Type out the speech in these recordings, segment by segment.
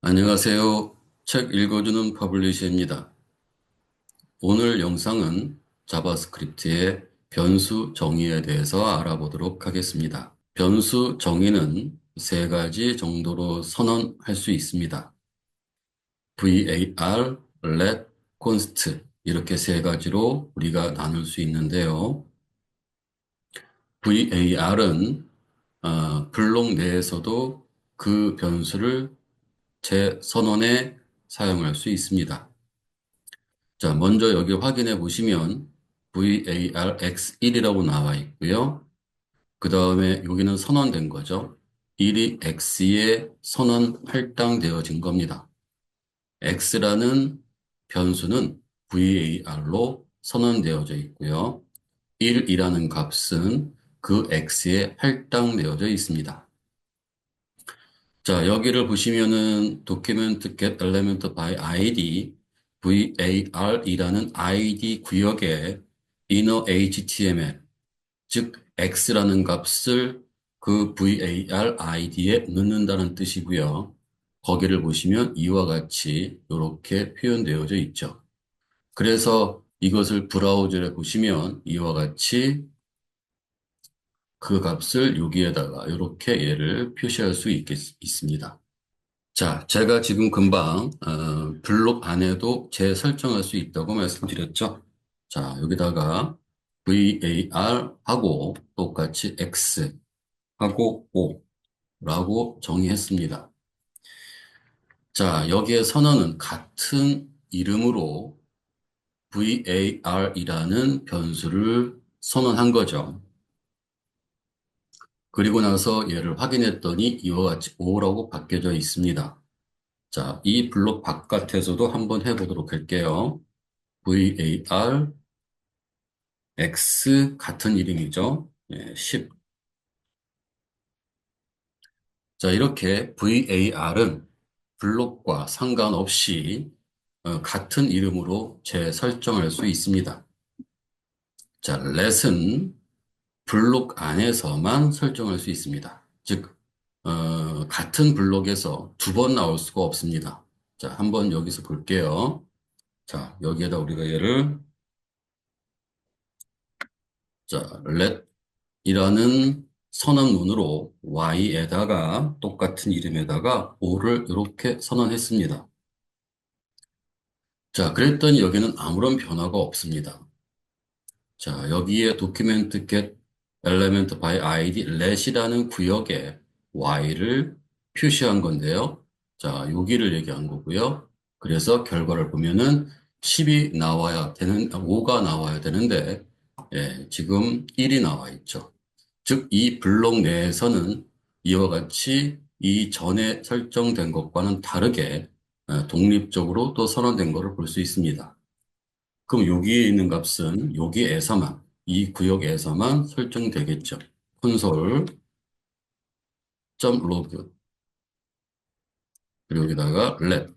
안녕하세요. 책 읽어주는 퍼블리셔입니다. 오늘 영상은 자바스크립트의 변수 정의에 대해서 알아보도록 하겠습니다. 변수 정의는 세 가지 정도로 선언할 수 있습니다. var, let, const 이렇게 세 가지로 우리가 나눌 수 있는데요. var은 블록 내에서도 그 변수를 제 선언에 사용할 수 있습니다. 자, 먼저 여기 확인해 보시면 varx1이라고 나와 있고요. 그 다음에 여기는 선언된 거죠. 1이 x에 선언 할당되어진 겁니다. x라는 변수는 var로 선언되어져 있고요. 1이라는 값은 그 x에 할당되어져 있습니다. 자, 여기를 보시면은 document get element by id, var이라는 id 구역에 inner html, 즉 x라는 값을 그 var id에 넣는다는 뜻이고요. 거기를 보시면 이와 같이 이렇게 표현되어져 있죠. 그래서 이것을 브라우저에 보시면 이와 같이 그 값을 여기에다가 이렇게 얘를 표시할 수 있습니다. 자, 제가 지금 금방 블록 안에도 재설정할 수 있다고 말씀드렸죠. 자, 여기다가 var 하고 똑같이 x 하고 o라고 정의했습니다. 자, 여기에 선언은 같은 이름으로 var이라는 변수를 선언한 거죠. 그리고 나서 얘를 확인했더니 이와 같이 o라고 바뀌어져 있습니다. 자, 이 블록 바깥에서도 한번 해보도록 할게요. var x 같은 이름이죠. 10. 자, 이렇게 var은 블록과 상관없이 같은 이름으로 재설정할 수 있습니다. 자, let은 블록 안에서만 설정할 수 있습니다. 즉, 같은 블록에서 두 번 나올 수가 없습니다. 자, 한번 여기서 볼게요. 자, 여기에다 우리가 얘를 자, let이라는 선언문으로 y에다가 똑같은 이름에다가 o를 이렇게 선언했습니다. 자, 그랬더니 여기는 아무런 변화가 없습니다. 자, 여기에 document get element by id let이라는 구역에 y를 표시한 건데요. 자, 여기를 얘기한 거고요. 그래서 결과를 보면은 10이 나와야 되는, 5가 나와야 되는데, 지금 1이 나와 있죠. 즉, 이 블록 내에서는 이와 같이 이 전에 설정된 것과는 다르게 독립적으로 또 선언된 것을 볼 수 있습니다. 그럼 여기에 있는 값은 여기에서만, 이 구역에서만 설정되겠죠. 콘솔.log. 그리고 여기다가 let.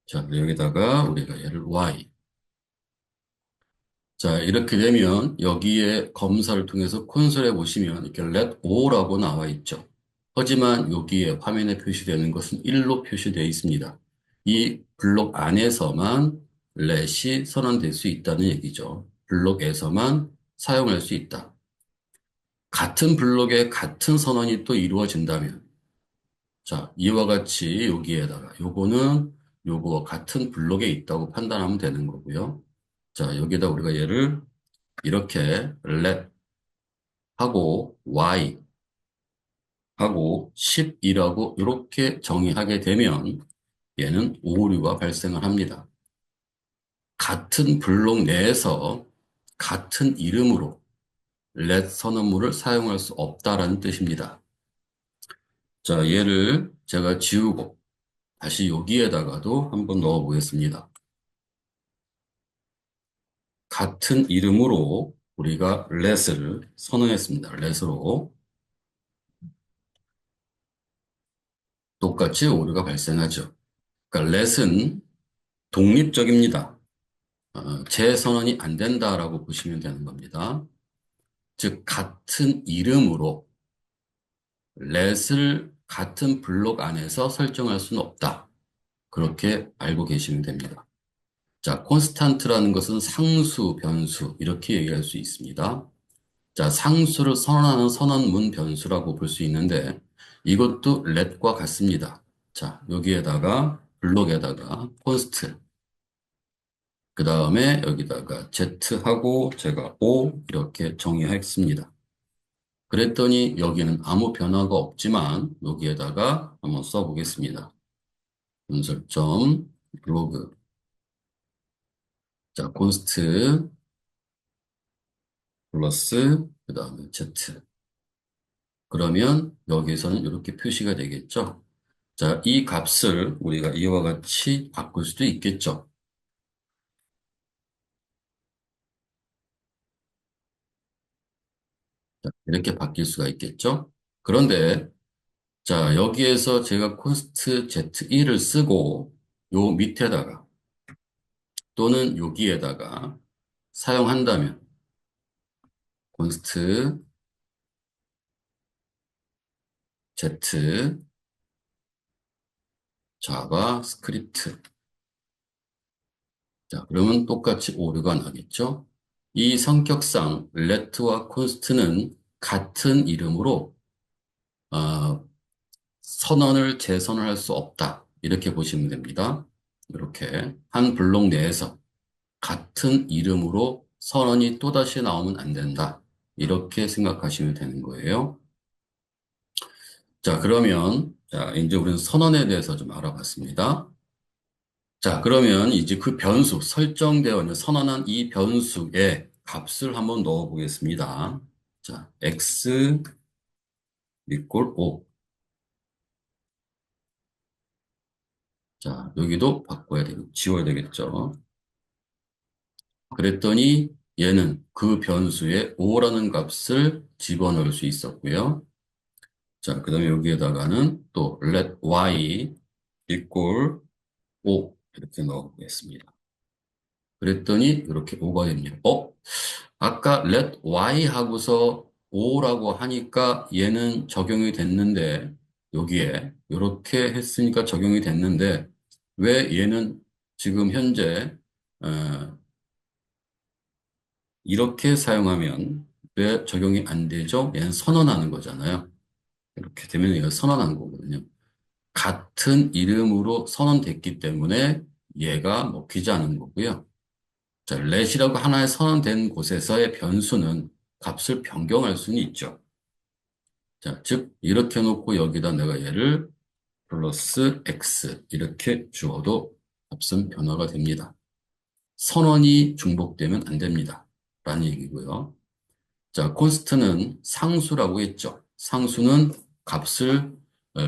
자, 여기다가 우리가 얘를 y. 자, 이렇게 되면 여기에 검사를 통해서 콘솔에 보시면 이렇게 let o라고 나와 있죠. 하지만 여기에 화면에 표시되는 것은 1로 표시되어 있습니다. 이 블록 안에서만 let이 선언될 수 있다는 얘기죠. 블록에서만 사용할 수 있다. 같은 블록에 같은 선언이 또 이루어진다면, 자, 이와 같이 여기에다가 요거는 요거와 같은 블록에 있다고 판단하면 되는 거고요. 자, 여기다 우리가 얘를 이렇게 let 하고 y 하고 10이라고 이렇게 정의하게 되면 얘는 오류가 발생을 합니다. 같은 블록 내에서 같은 이름으로 let 선언물을 사용할 수 없다라는 뜻입니다. 자, 얘를 제가 지우고 다시 여기에다가도 한번 넣어 보겠습니다. 같은 이름으로 우리가 let을 선언했습니다. let으로 똑같이 오류가 발생하죠. 그러니까 let은 독립적입니다. 재선언이 안 된다라고 보시면 되는 겁니다. 즉, 같은 이름으로 let을 같은 블록 안에서 설정할 수는 없다. 그렇게 알고 계시면 됩니다. 자, 콘스탄트라는 것은 상수, 변수 이렇게 얘기할 수 있습니다. 자, 상수를 선언하는 선언문 변수라고 볼 수 있는데 이것도 let과 같습니다. 자, 여기에다가 블록에다가 const 그 다음에 여기다가 z하고 제가 o 이렇게 정의했습니다. 그랬더니 여기는 아무 변화가 없지만 여기에다가 한번 써보겠습니다. 분설점 블로그 자 const 플러스 그 다음에 z 그러면 여기서는 이렇게 표시가 되겠죠. 자, 이 값을 우리가 이와 같이 바꿀 수도 있겠죠. 자, 이렇게 바뀔 수가 있겠죠. 그런데 자, 여기에서 제가 const z1을 쓰고 요 밑에다가 또는 여기에다가 사용한다면 const z 자바스크립트 자, 그러면 똑같이 오류가 나겠죠. 이 성격상 let와 const는 같은 이름으로 어, 선언을 재선언할 수 없다. 이렇게 보시면 됩니다. 이렇게 한 블록 내에서 같은 이름으로 선언이 또다시 나오면 안 된다. 이렇게 생각하시면 되는 거예요. 자, 그러면 자, 이제 우리는 선언에 대해서 좀 알아봤습니다. 자, 그러면 이제 그 변수, 설정되어 있는 선언한 이 변수의 값을 한번 넣어 보겠습니다. 자, x equal 5. 자, 여기도 바꿔야 되고, 지워야 되겠죠. 그랬더니 얘는 그 변수에 5라는 값을 집어넣을 수 있었고요. 자, 그 다음에 여기에다가는 또 let y equal 5 이렇게 넣어보겠습니다. 그랬더니 이렇게 5가 됩니다. 아까 let y 하고서 5라고 하니까 얘는 적용이 됐는데 여기에 이렇게 했으니까 적용이 됐는데 왜 얘는 지금 현재 어, 이렇게 사용하면 왜 적용이 안 되죠? 얘는 선언하는 거잖아요. 이렇게 되면 얘가 선언한 거거든요. 같은 이름으로 선언됐기 때문에 얘가 먹히지 않은 거고요. 자, let이라고 하나의 선언된 곳에서의 변수는 값을 변경할 수는 있죠. 자, 즉 이렇게 놓고 여기다 내가 얘를 플러스 x 이렇게 주어도 값은 변화가 됩니다. 선언이 중복되면 안 됩니다. 라는 얘기고요. 자, 콘스트는 상수라고 했죠. 상수는 값을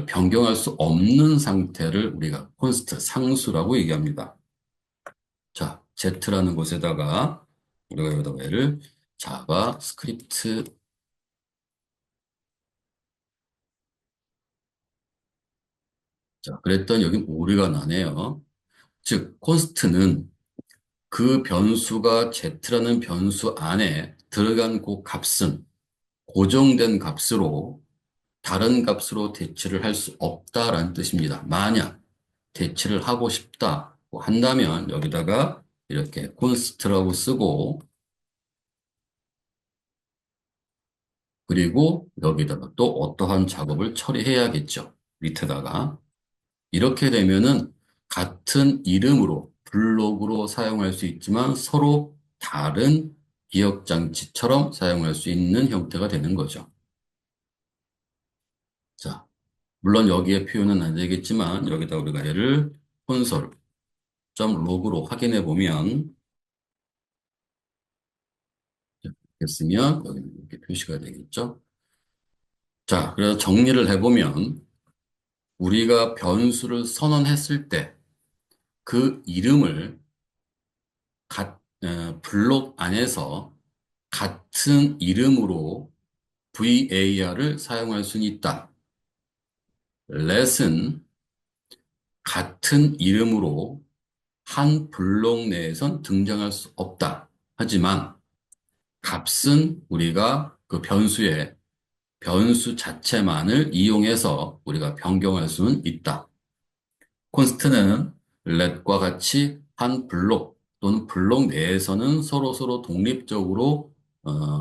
변경할 수 없는 상태를 우리가 콘스트, 상수라고 얘기합니다. 자, Z라는 곳에다가 우리가 여기다가 얘를 자바스크립트 자, 그랬더니 여기 오류가 나네요. 즉, 콘스트는 그 변수가 Z라는 변수 안에 들어간 그 값은 고정된 값으로 다른 값으로 대체를 할 수 없다라는 뜻입니다. 만약 대체를 하고 싶다고 한다면 여기다가 이렇게 콘스트라고 쓰고 그리고 여기다가 또 어떠한 작업을 처리해야겠죠. 밑에다가 이렇게 되면은 같은 이름으로 블록으로 사용할 수 있지만 서로 다른 기억장치처럼 사용할 수 있는 형태가 되는 거죠. 자, 물론 여기에 표현은 안 되겠지만 여기다 우리가 얘를 콘솔.log로 확인해 보면 됐으면 여기 이렇게 표시가 되겠죠. 자, 그래서 정리를 해보면 우리가 변수를 선언했을 때 그 이름을 블록 안에서 같은 이름으로 var을 사용할 수는 있다. let은 같은 이름으로 한 블록 내에선 등장할 수 없다. 하지만 값은 우리가 그 변수에 변수 자체만을 이용해서 우리가 변경할 수는 있다. 콘스트는 let과 같이 한 블록 또는 블록 내에서는 서로서로 독립적으로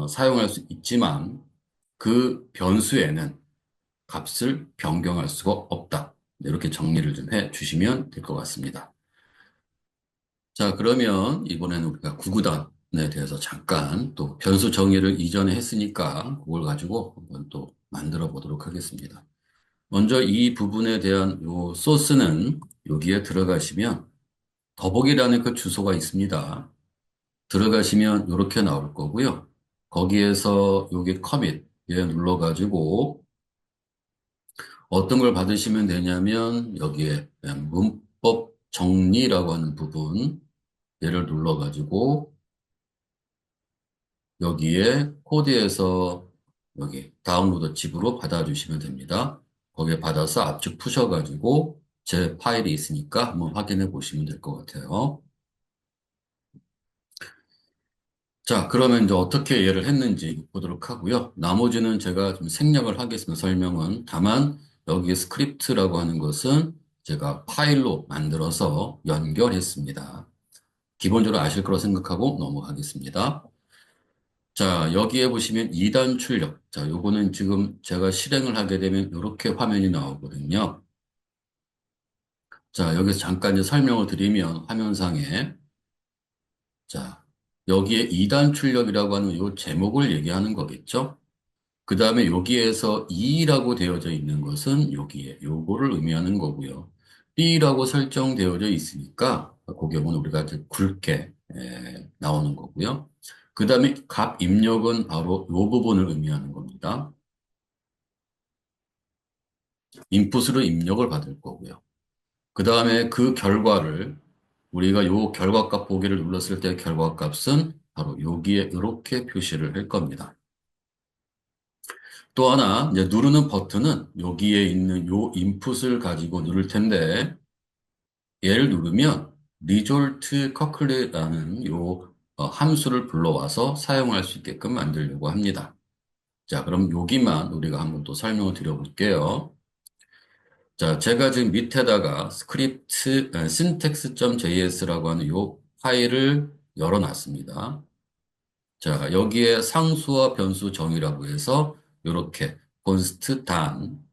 사용할 수 있지만 그 변수에는 값을 변경할 수가 없다. 이렇게 정리를 좀 해 주시면 될 것 같습니다. 자, 그러면 이번에는 우리가 구구단에 대해서 잠깐 또 변수 정의를 이전에 했으니까 그걸 가지고 한번 또 만들어 보도록 하겠습니다. 먼저 이 부분에 대한 요 소스는 여기에 들어가시면 더보기라는 그 주소가 있습니다. 들어가시면 이렇게 나올 거고요. 거기에서 여기 커밋 에 눌러가지고 어떤 걸 받으시면 되냐면 여기에 문법 정리라고 하는 부분 얘를 눌러가지고 여기에 코드에서 여기 다운로드 칩으로 받아주시면 됩니다. 거기에 받아서 압축 푸셔가지고 제 파일이 있으니까 한번 확인해 보시면 될 것 같아요. 자, 그러면 이제 어떻게 얘를 했는지 보도록 하고요. 나머지는 제가 좀 생략을 하겠습니다. 설명은. 다만 여기 스크립트라고 하는 것은 제가 파일로 만들어서 연결했습니다. 기본적으로 아실 거라고 생각하고 넘어가겠습니다. 자, 여기에 보시면 2단 출력. 자, 요거는 지금 제가 실행을 하게 되면 이렇게 화면이 나오거든요. 자, 여기서 잠깐 이제 설명을 드리면 화면상에 자, 여기에 2단 출력이라고 하는 요 제목을 얘기하는 거겠죠? 그 다음에 여기에서 2라고 되어져 있는 것은 여기에 요거를 의미하는 거고요. B라고 설정되어져 있으니까 그 경우는 우리가 이제 굵게 나오는 거고요. 그 다음에 값 입력은 바로 요 부분을 의미하는 겁니다. 인풋으로 입력을 받을 거고요. 그 다음에 그 결과를 우리가 요 결과값 보기를 눌렀을 때 결과값은 바로 여기에 이렇게 표시를 할 겁니다. 또 하나 이제 누르는 버튼은 여기에 있는 요 인풋을 가지고 누를 텐데 얘를 누르면 result calculate라는 요 함수를 불러와서 사용할 수 있게끔 만들려고 합니다. 자, 그럼 여기만 우리가 한번 또 설명을 드려볼게요. 자, 제가 지금 밑에다가 스크립트 syntax.js라고 하는 요 파일을 열어놨습니다. 자, 여기에 상수와 변수 정의라고 해서 이렇게 const 단,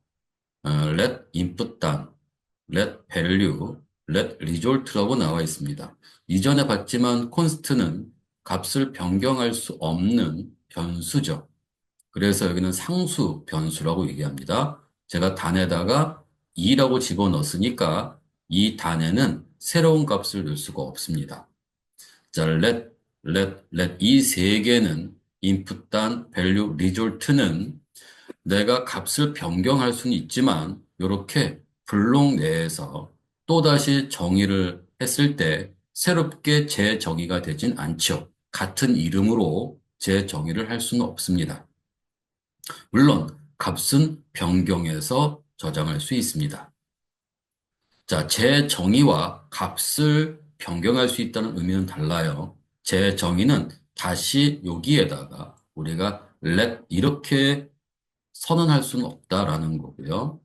let input 단, let value, let result라고 나와 있습니다. 이전에 봤지만 const는 값을 변경할 수 없는 변수죠. 그래서 여기는 상수 변수라고 얘기합니다. 제가 단에다가 2라고 집어넣었으니까 이 단에는 새로운 값을 넣을 수가 없습니다. 자, let 이 세 개는 input 단, value, result는 내가 값을 변경할 수는 있지만 이렇게 블록 내에서 또다시 정의를 했을 때 새롭게 재정의가 되진 않죠. 같은 이름으로 재정의를 할 수는 없습니다. 물론 값은 변경해서 저장할 수 있습니다. 자, 재정의와 값을 변경할 수 있다는 의미는 달라요. 재정의는 다시 여기에다가 우리가 let 이렇게 선언할 수는 없다라는 거고요.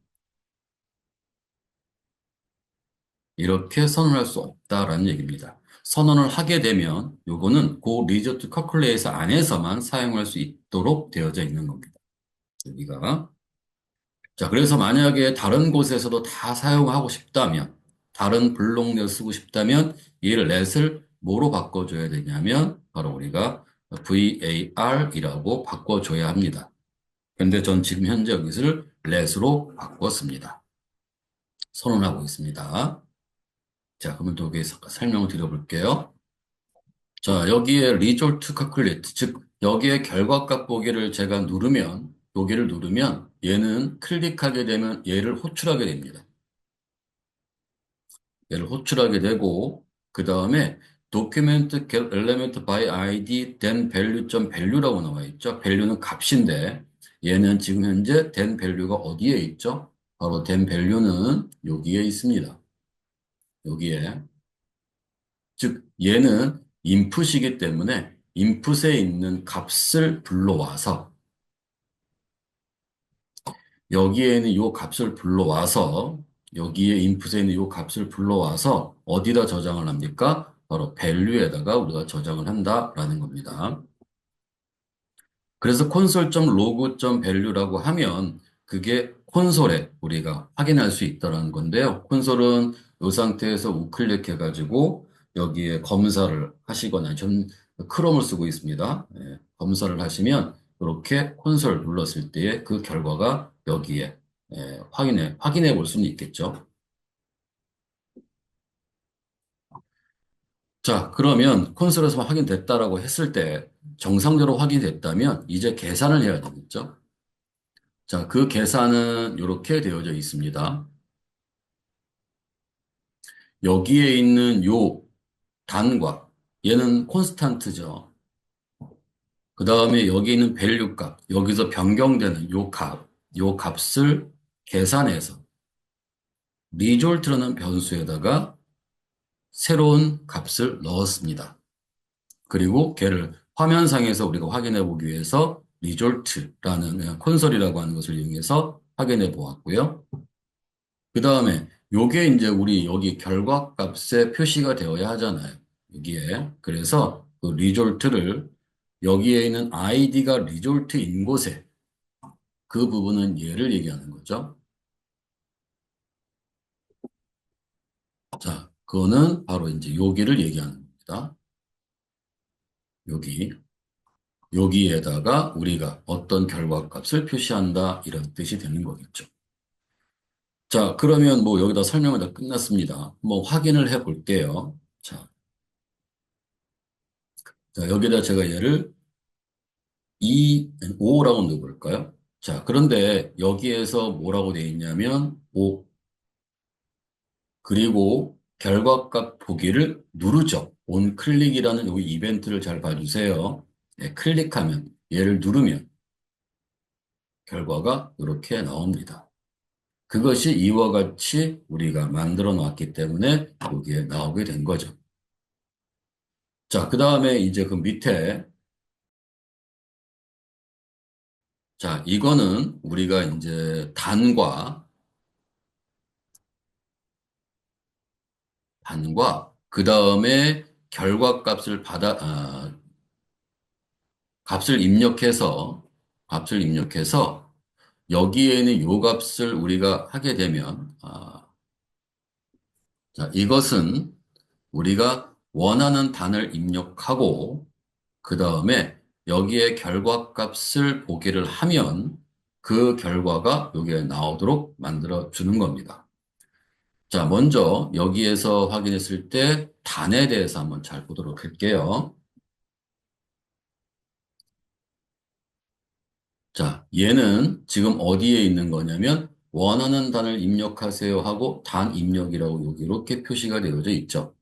이렇게 선언할 수 없다라는 얘기입니다. 선언을 하게 되면 요거는 그 리조트 커클레이스 안에서만 사용할 수 있도록 되어져 있는 겁니다. 여기가. 자, 그래서 만약에 다른 곳에서도 다 사용하고 싶다면, 다른 블록내를 쓰고 싶다면, 이 let을 뭐로 바꿔줘야 되냐면, 바로 우리가 var이라고 바꿔줘야 합니다. 근데 전 지금 현재 여기를 let으로 바꿨습니다. 선언하고 있습니다. 자, 그러면 또 여기 설명을 드려볼게요. 자, 여기에 result calculate, 즉, 여기에 결과값 보기를 제가 누르면, 여기를 누르면 얘는 클릭하게 되면 얘를 호출하게 됩니다. 얘를 호출하게 되고, 그 다음에 document get element by id then value.value라고 나와 있죠. value는 값인데, 얘는 지금 현재 then value가 어디에 있죠? 바로 then value는 여기에 있습니다. 여기에. 즉, 얘는 인풋이기 때문에 인풋에 있는 값을 불러와서 여기에 있는 요 값을 불러와서 여기에 인풋에 있는 요 값을 불러와서 어디다 저장을 합니까? 바로 value에다가 우리가 저장을 한다라는 겁니다. 그래서 console.log.value라고 하면 그게 콘솔에 우리가 확인할 수 있다는 건데요. 콘솔은 이 상태에서 우클릭해가지고 여기에 검사를 하시거나 전 크롬을 쓰고 있습니다. 예, 검사를 하시면 이렇게 콘솔 눌렀을 때의 그 결과가 여기에 확인해 볼 수는 있겠죠. 자, 그러면 콘솔에서 확인됐다라고 했을 때 정상적으로 확인됐다면 이제 계산을 해야 되겠죠. 자, 그 계산은 이렇게 되어져 있습니다. 여기에 있는 요 단과 얘는 콘스탄트죠. 그 다음에 여기 있는 밸류 값, 여기서 변경되는 요 값을 계산해서 리졸트라는 변수에다가 새로운 값을 넣었습니다. 그리고 걔를 화면상에서 우리가 확인해 보기 위해서 리졸트라는 콘솔이라고 하는 것을 이용해서 확인해 보았고요. 그 다음에 요게 이제 우리 여기 결과값에 표시가 되어야 하잖아요. 여기에. 그래서 그 리졸트를 여기에 있는 id가 리졸트인 곳에 그 부분은 얘를 얘기하는 거죠. 자, 그거는 바로 이제 여기를 얘기하는 겁니다. 여기. 여기에다가 우리가 어떤 결과값을 표시한다 이런 뜻이 되는 거겠죠. 자, 그러면 뭐 여기다 설명을 다 끝났습니다. 뭐 확인을 해 볼게요. 자, 여기다 제가 얘를 5라고 넣어볼까요? 자, 그런데 여기에서 뭐라고 되어 있냐면 5, 그리고 결과값 보기를 누르죠. 온 클릭이라는 이 이벤트를 잘 봐주세요. 네, 클릭하면, 얘를 누르면 결과가 이렇게 나옵니다. 그것이 이와 같이 우리가 만들어 놨기 때문에 여기에 나오게 된 거죠. 자, 그 다음에 이제 그 밑에, 자, 이거는 우리가 이제 단과 그 다음에 값을 입력해서 여기에 있는 요 값을 우리가 하게 되면 자, 이것은 우리가 원하는 단을 입력하고 그 다음에 여기에 결과값을 보기를 하면 그 결과가 여기에 나오도록 만들어 주는 겁니다. 자, 먼저 여기에서 확인했을 때 단에 대해서 한번 잘 보도록 할게요. 자, 얘는 지금 어디에 있는 거냐면 원하는 단을 입력하세요 하고 단 입력이라고 여기 이렇게 표시가 되어져 있죠.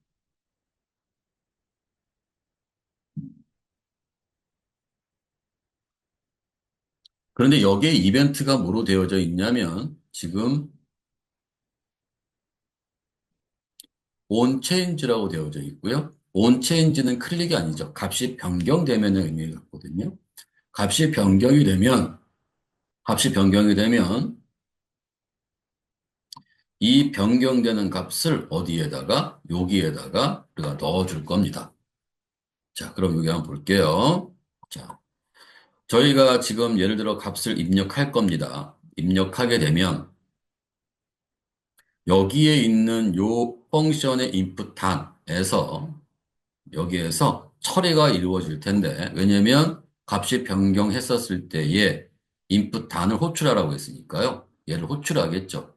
그런데 여기에 이벤트가 뭐로 되어져 있냐면 지금 onChange라고 되어져 있고요. onChange는 클릭이 아니죠. 값이 변경되면 의미가 있거든요. 값이 변경이 되면 값이 변경이 되면 이 변경되는 값을 어디에다가 여기에다가 우리가 넣어줄 겁니다. 자, 그럼 여기 한번 볼게요. 자, 저희가 지금 예를 들어 값을 입력할 겁니다. 입력하게 되면 여기에 있는 요 펑션의 input 단에서 여기에서 처리가 이루어질 텐데 왜냐면 값이 변경했었을 때에 input 단을 호출하라고 했으니까요. 얘를 호출하겠죠.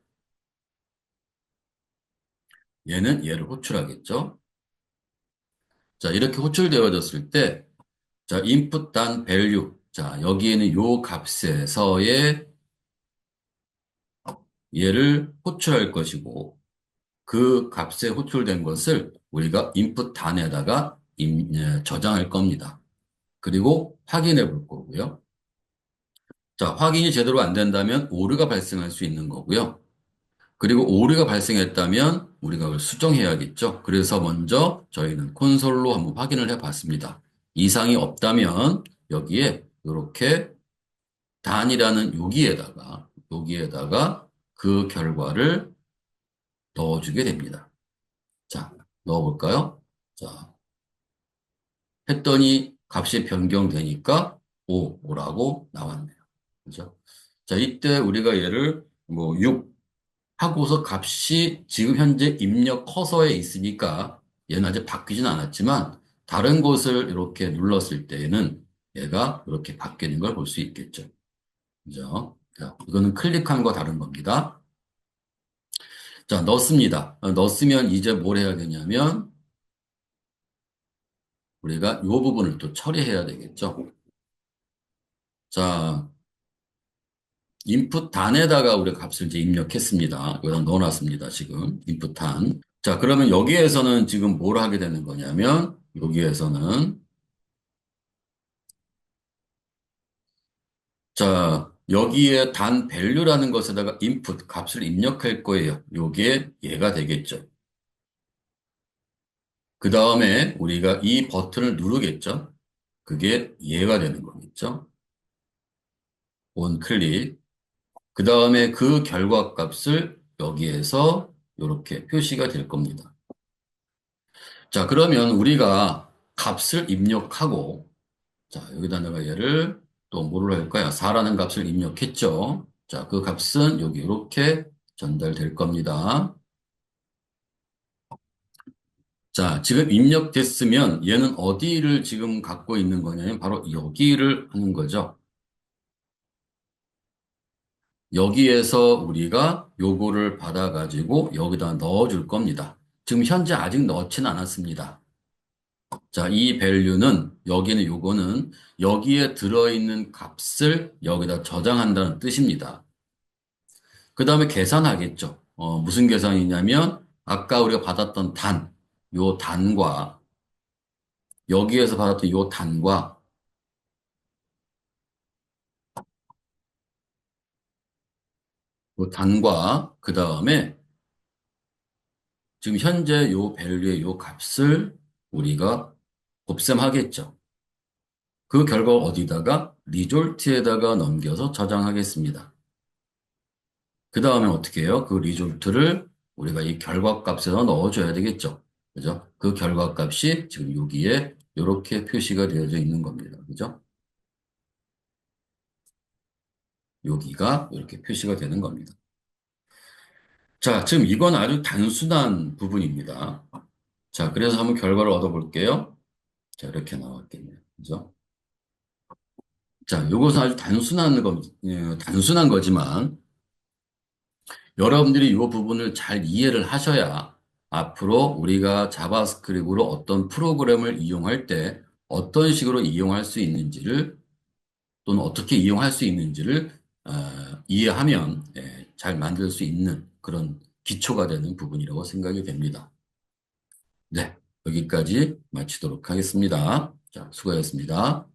얘를 호출하겠죠. 자, 이렇게 호출되어졌을 때 자, input 단 value 자, 여기에는 요 값에서의 얘를 호출할 것이고 그 값에 호출된 것을 우리가 input 단에다가 저장할 겁니다. 그리고 확인해 볼 거고요. 자, 확인이 제대로 안 된다면 오류가 발생할 수 있는 거고요. 그리고 오류가 발생했다면 우리가 그걸 수정해야겠죠. 그래서 먼저 저희는 콘솔로 한번 확인을 해 봤습니다. 이상이 없다면 여기에 이렇게 단이라는 여기에다가 여기에다가 그 결과를 넣어주게 됩니다. 자, 넣어볼까요? 자, 했더니 값이 변경되니까 5라고 나왔네요. 그죠? 자, 이때 우리가 얘를 뭐 6 하고서 값이 지금 현재 입력 커서에 있으니까 얘는 아직 바뀌진 않았지만 다른 곳을 이렇게 눌렀을 때에는 얘가 이렇게 바뀌는 걸 볼 수 있겠죠. 그죠? 자, 이거는 클릭한 거 다른 겁니다. 자, 넣습니다. 넣었으면 이제 뭘 해야 되냐면 우리가 이 부분을 또 처리해야 되겠죠. 자, 인풋 단에다가 우리가 값을 이제 입력했습니다. 여기다 넣어놨습니다. 지금 인풋 단. 자, 그러면 여기에서는 지금 뭘 하게 되는 거냐면 여기에서는 자, 여기에 단 밸류라는 것에다가 인풋 값을 입력할 거예요. 요게 얘가 되겠죠. 그 다음에 우리가 이 버튼을 누르겠죠. 그게 얘가 되는 거겠죠. 온 클릭. 그 다음에 그 결과 값을 여기에서 이렇게 표시가 될 겁니다. 자, 그러면 우리가 값을 입력하고, 자, 여기다 내가 얘를 또 뭐로 할까요? 4라는 값을 입력했죠. 자, 그 값은 여기 이렇게 전달될 겁니다. 자, 지금 입력됐으면 얘는 어디를 지금 갖고 있는 거냐면 바로 여기를 하는 거죠. 여기에서 우리가 요거를 받아가지고 여기다 넣어줄 겁니다. 지금 현재 아직 넣지는 않았습니다. 자, 이 value는 여기는 요거는 여기에 들어있는 값을 여기다 저장한다는 뜻입니다. 그 다음에 계산하겠죠. 무슨 계산이냐면 아까 우리가 받았던 단, 요 단과 여기에서 받았던 요 단과 요 단과 그 다음에 지금 현재 요 value의 요 값을 우리가 곱셈하겠죠. 그 결과 어디다가 리졸트에다가 넘겨서 저장하겠습니다. 그 다음에 어떻게 해요? 그 리졸트를 우리가 이 결과값에서 넣어줘야 되겠죠. 그죠? 그 결과값이 지금 여기에 이렇게 표시가 되어져 있는 겁니다. 그죠? 여기가 이렇게 표시가 되는 겁니다. 자, 지금 이건 아주 단순한 부분입니다. 자, 그래서 한번 결과를 얻어볼게요. 자, 이렇게 나왔겠네요. 그죠? 자, 이것은 아주 단순한 거지만 여러분들이 이 부분을 잘 이해를 하셔야 앞으로 우리가 자바스크립트로 어떤 프로그램을 이용할 때 어떤 식으로 이용할 수 있는지를 또는 어떻게 이용할 수 있는지를 이해하면 잘 만들 수 있는 그런 기초가 되는 부분이라고 생각이 됩니다. 네, 여기까지 마치도록 하겠습니다. 자, 수고하셨습니다.